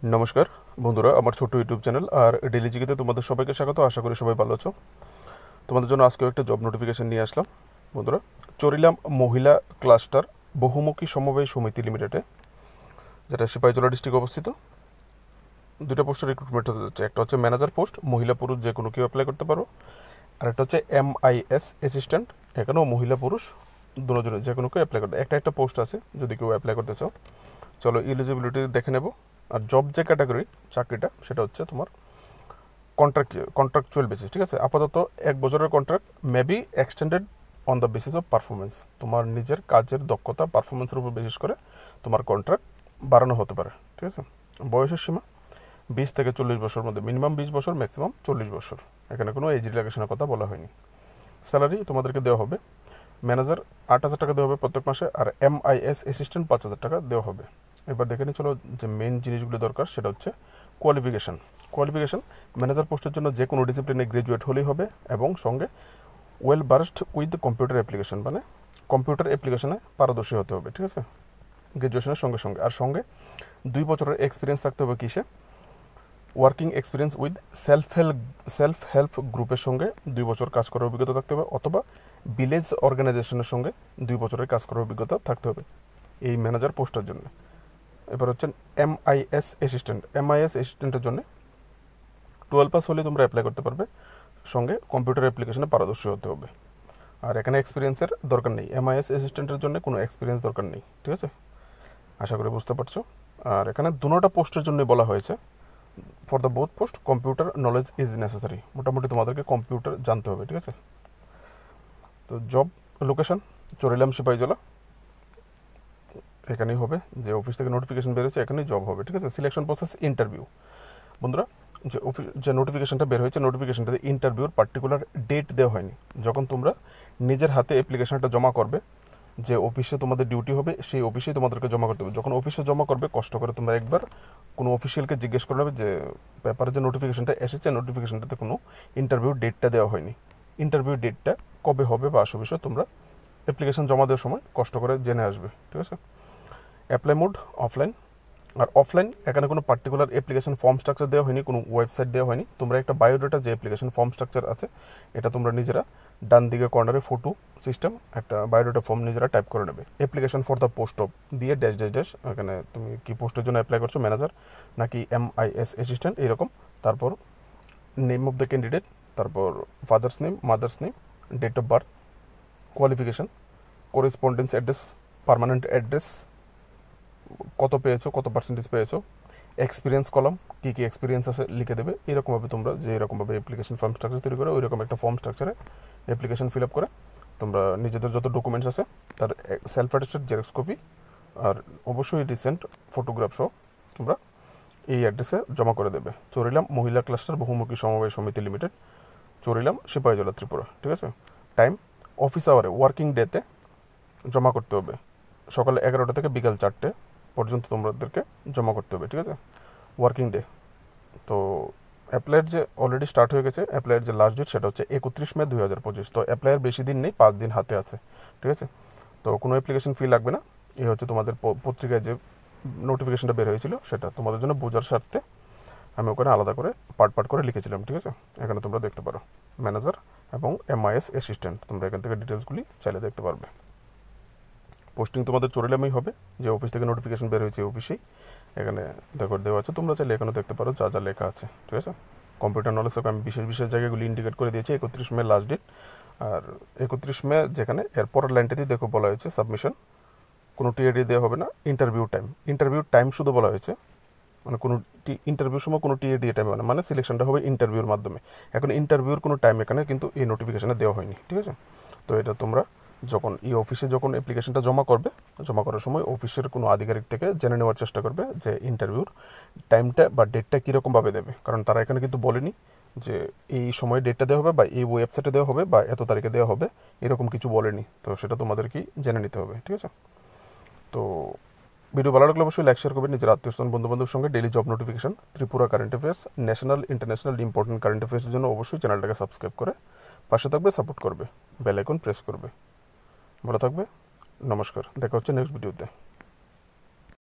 নমস্কার বন্ধুরা, আমার ছোট্ট ইউটিউব চ্যানেল আর ডেলি জিকেতে তোমাদের সবাইকে স্বাগত। আশা করি সবাই ভালো আছো। তোমাদের জন্য আজকেও একটা জব নোটিফিকেশন নিয়ে আসলাম বন্ধুরা। চরিলাম মহিলা ক্লাস্টার বহুমুখী সমবায় সমিতি লিমিটেডে, যেটা সিপাহীজলা ডিস্ট্রিক্ট অবস্থিত। দুটো পোস্টের রিক্রুটমেন্ট হতে যাচ্ছে। একটা হচ্ছে ম্যানেজার পোস্ট, মহিলা পুরুষ যে কোনো কেউ অ্যাপ্লাই করতে পারো। আর একটা হচ্ছে MIS অ্যাসিস্ট্যান্ট, এখানেও মহিলা পুরুষ দুজনে যে কোনো কেউ অ্যাপ্লাই করতে। একটা পোস্ট আছে যদি কেউ অ্যাপ্লাই করতে চাও। চলো এলিজিবিলিটি দেখে নেব। আর জব যে ক্যাটাগরি চাকরিটা, সেটা হচ্ছে তোমার কন্ট্রাকচুয়াল বেসিস, ঠিক আছে। আপাতত 1 বছরের contract, maybe extended on the basis of performance. তোমার নিজের কাজের দক্ষতা পারফরমেন্সের উপর বেসিস করে তোমার কন্ট্রাক্ট বাড়ানো হতে পারে, ঠিক আছে। বয়সের সীমা 20 থেকে 40 বছর মধ্যে, মিনিমাম 20 বছর, ম্যাক্সিমাম 40 বছর। এখানে কোনো এজ রিল্যাক্সেশনের কথা বলা হয়নি। স্যালারি তোমাদেরকে দেওয়া হবে, ম্যানেজার 8,000 টাকা দেওয়া হবে প্রত্যেক মাসে, আর MIS অ্যাসিস্ট্যান্ট 5,000 টাকা দেওয়া হবে। এবার দেখে নিই চলো, যে মেন জিনিসগুলো দরকার সেটা হচ্ছে কোয়ালিফিকেশন। ম্যানেজার পোস্টের জন্য যে কোনো ডিসিপ্লিনে গ্রাজুয়েট হলেই হবে, এবং সঙ্গে ওয়েল বার্সড উইথ কম্পিউটার অ্যাপ্লিকেশন, মানে কম্পিউটার অ্যাপ্লিকেশনে পারদর্শী হতে হবে, ঠিক আছে, গ্রাজুয়েশনের সঙ্গে সঙ্গে। আর সঙ্গে 2 বছরের এক্সপিরিয়েন্স থাকতে হবে কিসে, working experience with self help গ্রুপের সঙ্গে 2 বছর কাজ করার অভিজ্ঞতা থাকতে হবে, অথবা ভিলেজ অর্গানাইজেশনের সঙ্গে 2 বছরের কাজ করার অভিজ্ঞতা থাকতে হবে এই ম্যানেজার পোস্টের জন্য। এবার হচ্ছেন MIS অ্যাসিস্ট্যান্টের জন্য 12 পাস হলে তোমরা অ্যাপ্লাই করতে পারবে, সঙ্গে কম্পিউটার অ্যাপ্লিকেশনে পারদর্শী হতে হবে। আর এখানে এক্সপিরিয়েন্সের দরকার নেই, MIS অ্যাসিস্ট্যান্টের জন্য কোনো এক্সপিরিয়েন্স দরকার নেই, ঠিক আছে। আশা করি বুঝতে পারছো। আর এখানে দুটোটা পোস্টের জন্যই বলা হয়েছে, for the both post computer knowledge is necessary. মোটামুটি তোমাদেরকে কম্পিউটার জানতে হবে, ঠিক আছে। তো জব লোকেশন চরিলাম সিপাহীজলা, এখানেই হবে। যে অফিস থেকে নোটিফিকেশন বেরোচ্ছে এখানেই জব হবে, ঠিক আছে। Selection process interview. বন্ধুরা, যে নোটিফিকেশনটা বের হয়েছে, নোটিফিকেশনটাতে ইন্টারভিউর পার্টিকুলার ডেট দেওয়া হয়নি। যখন তোমরা নিজের হাতে অ্যাপ্লিকেশনটা জমা করবে, যে অফিসে তোমাদের ডিউটি হবে সেই অফিসেই তোমাদেরকে জমা করতে হবে। যখন অফিসে জমা করবে, কষ্ট করে তোমরা একবার কোনো অফিসিয়ালকে জিজ্ঞেস করে নেবে যে পেপারে যে নোটিফিকেশনটা এসেছে, নোটিফিকেশনটাতে কোনো ইন্টারভিউ ডেটটা দেওয়া হয়নি। ইন্টারভিউ ডেটটা কবে হবে বা আসে বিষয়ে তোমরা অ্যাপ্লিকেশন জমা দেওয়ার সময় কষ্ট করে জেনে আসবে, ঠিক আছে। Apply mode offline. আর অফলাইন এখানে কোনো পার্টিকুলার অ্যাপ্লিকেশন ফর্ম স্ট্রাকচার দেওয়া হয়নি, কোনো ওয়েবসাইট দেওয়া হয়নি। তোমরা একটা বায়োডাটা যে অ্যাপ্লিকেশন ফর্ম স্ট্রাকচার আছে, এটা তোমরা নিজেরা ডান দিকে কর্নারে ফটো সিস্টেম একটা বায়োডাটা ফর্ম নিজেরা টাইপ করে নেবে। Application for the post of দিয়ে ড্যাশ ড্যাশ ড্যাশ, এখানে তুমি কি পোস্টের জন্য অ্যাপ্লাই করছো, ম্যানেজার নাকি MIS অ্যাসিস্ট্যান্ট এইরকম। তারপর নেম অফ দ্য ক্যান্ডিডেট, তারপর father's name, mother's name, date of birth, qualification, correspondence address, permanent address, কত পেয়েছো, কত পার্সেন্টেজ পেয়েছো, এক্সপিরিয়েন্স কলাম, কী কী এক্সপিরিয়েন্স আছে লিখে দেবে। এরকমভাবে তোমরা যে এরকমভাবে অ্যাপ্লিকেশন ফর্ম স্ট্রাকচার তৈরি করে, ওই রকম একটা ফর্ম স্ট্রাকচারে অ্যাপ্লিকেশন ফিল আপ করে তোমরা নিজেদের যত ডকুমেন্টস আছে তার সেলফ অ্যাটেস্টেড জেরক্স কপি, আর অবশ্যই রিসেন্ট ফটোগ্রাফ সহ তোমরা এই অ্যাড্রেসে জমা করে দেবে। চরিলাম মহিলা ক্লাস্টার বহুমুখী সমবায় সমিতি লিমিটেড, চরিলাম সিপাহীজলা, ত্রিপুরা, ঠিক আছে। টাইম অফিস আওয়ারে, ওয়ার্কিং ডেতে জমা করতে হবে। সকাল 11টা থেকে বিকাল 4টে পর্যন্ত তোমাদেরকে জমা করতে হবে, ঠিক আছে, ওয়ার্কিং ডে। তো অ্যাপ্লাইয়ের যে অলরেডি স্টার্ট হয়ে গেছে, অ্যাপ্লাইয়ের যে লাস্ট ডেট সেটা হচ্ছে 31 মে 2025। তো অ্যাপ্লাইয়ের বেশি দিন নেই, 5 দিন হাতে আছে, ঠিক আছে। তো কোনো অ্যাপ্লিকেশন ফি লাগবে না। এই হচ্ছে তোমাদের পত্রিকায় যে নোটিফিকেশনটা বের হয়েছিল, সেটা তোমাদের জন্য বোঝার স্বার্থে আমি ওখানে আলাদা করে পার্ট করে লিখেছিলাম, ঠিক আছে। এখানে তোমরা দেখতে পারো ম্যানেজার এবং MIS অ্যাসিস্ট্যান্ট, তোমরা এখান থেকে ডিটেলসগুলি চাইলে দেখতে পারবে। পোস্টিং তোমাদের চরিলামই হবে, যে অফিস থেকে নোটিফিকেশন বের হয়েছে অফিসেই এখানে দেখো দেওয়া আছে। তোমরা চাইলে এখানে দেখতে পারো যা যা লেখা আছে, ঠিক আছে। কম্পিউটার নলেজ আমি বিশেষ জায়গাগুলি ইন্ডিকেট করে দিয়েছি। 31 মে লাস্ট ডেট। আর 31 মে যেখানে এরপরের লাইনটাতেই দেখো বলা হয়েছে সাবমিশন, কোনো টিএডি দেওয়া হবে না। ইন্টারভিউ টাইম শুধু বলা হয়েছে, মানে কোনো ইন্টারভিউর সময় কোনো টিএডি টাইম হবে না, মানে সিলেকশনটা হবে ইন্টারভিউর মাধ্যমে। এখন ইন্টারভিউর কোনো টাইম এখানে কিন্তু এই নোটিফিকেশানে দেওয়া হয়নি, ঠিক আছে। তো এটা তোমরা যখন এই অফিসে যখন অ্যাপ্লিকেশনটা জমা করবে, জমা করার সময় অফিসের কোনো আধিকারিক থেকে জেনে নেওয়ার চেষ্টা করবে যে ইন্টারভিউর টাইমটা বা ডেটটা কীরকমভাবে দেবে। কারণ তারা এখানে কিন্তু বলেনি যে এই সময় ডেটটা দেওয়া হবে বা এই ওয়েবসাইটে দেওয়া হবে বা এত তারিখে দেওয়া হবে, এরকম কিছু বলেনি। তো সেটা তোমাদেরকেই জেনে নিতে হবে, ঠিক আছে। তো ভিডিও ভালো লাগলে অবশ্যই লাইক শেয়ার করবে নিজের আত্মীয়স্থান বন্ধুবান্ধবের সঙ্গে। Daily job notification, Tripura current affairs, national international important current অ্যাফেয়ার্সের জন্য অবশ্যই চ্যানেলটাকে সাবস্ক্রাইব করে পাশে থাকবে, সাপোর্ট করবে, বেল আইকন প্রেস করবে। ভালো থাকবে, নমস্কার, দেখা হচ্ছে নেক্সট ভিডিওতে।